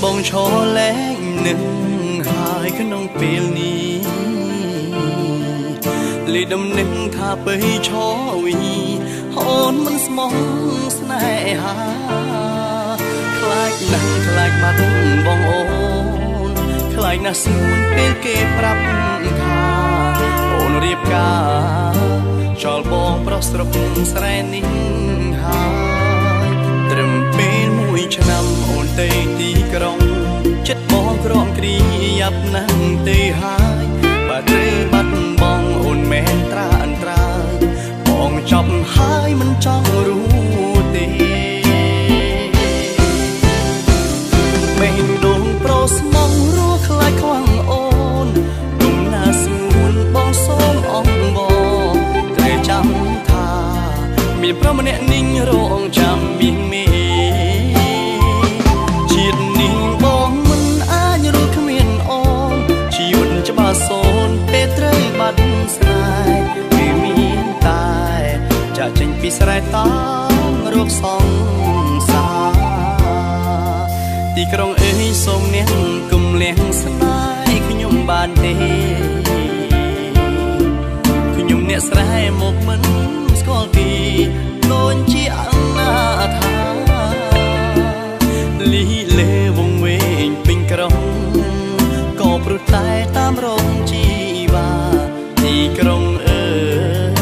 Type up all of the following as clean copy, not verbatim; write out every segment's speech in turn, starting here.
បងឈរលែងនឹងហើយក្នុងពេលនេះលីដំណឹងថាបើឈរវីអូនមិនស្មោះស្នេហាខ្លាចណាស់ខ្លាចបាត់បងអូនខ្លាចណាស់ស្ងួនពេលគេប្រាប់ថាអូនរៀបការចោលបងប្រុសស្រុកស្រែនេះហើយត្រឹមពេលមួយឆ្នាំអូនទៅទីក្រុងចិត្តបងក្រំគ្រីយ៉ាប់ណាស់ទេហើយបើត្រូវបាត់បងអូនមែនត្រាអន្តរាយបងចប់ហើយមិនចង់រួចទេមេងដងប្រុសស្មងរស់ខ្លាចខ្វាំងអូនទុំណាស្ងួនបងសូមអងបងត្រូវចាំថាមានប្រុសម្នាក់និងរងចាំមានមេជាតិនេះបងមិនអាចរស់គ្មានអូនជីវិតច្បាស់សូនពេលត្រូវបាត់ស្នេហ៍គឺមានតែចាក់ចេញពីស្រែតាមរកសងសាទីក្រុងអើយសូមអ្នកកុំលះស្នេហ៍ខ្ញុំបានទេខ្ញុំអ្នកស្រែមកមិនស្គាល់ពីដូចជាអនាថាលីលេវងវែងពេញក្រុងក៏ព្រោះតែតាមរងជីវ៉ាទីក្រុងអើយ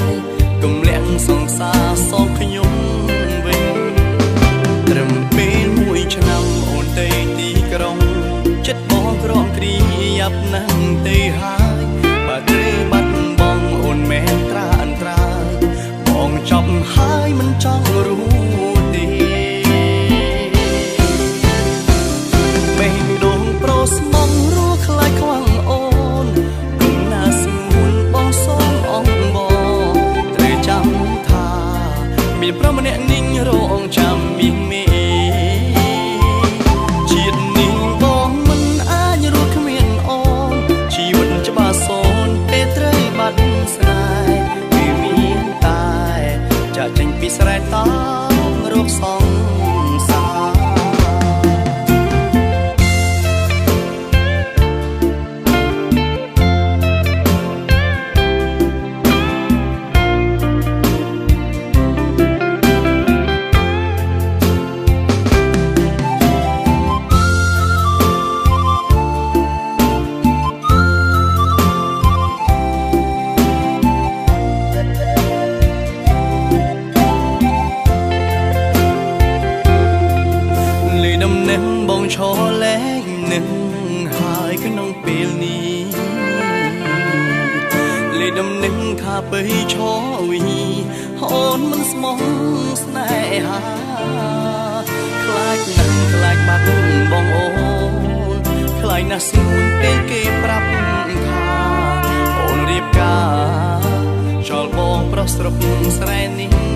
កុំលាក់សង្សារសងខ្ញុំវិញត្រឹមពេលមួយឆ្នាំអូនទៅទីក្រុងចិត្តបងក្រំគ្រីយ៉ាប់ណាស់ទេហើយបើត្រូវបាត់បងអូនមែនត្រាអន្តរាយបងចប់ហើយមិនចង់រួចទេមេងដងប្រុសស្មងរស់ខ្លាចខ្វាំងអូនគុំណាស្ងួនបងសូមអងបងត្រូវចាំថាមានប្រុសម្នាក់និងរងចាំមានមេជាតិនេះបងមិនអាចរស់គ្មានអូនជីវិតច្បាស់សូនពេលត្រូវបាត់ស្នេហ៍គឺមានតែចាក់ចេញពីស្រែតាមរកសងសាបងឈរលែងនឹងហើយក្នុងពេលនេះលេដំណឹងថាបើឈរវីអូនមិនស្មោះស្នេហាខ្លាចណាស់ខ្លាចបាត់បងអូនខ្លាចណាស់ស្ងួនពេលគេប្រាប់ថាអូនរៀបការចោលបងប្រុសស្រុកស្រែនេះ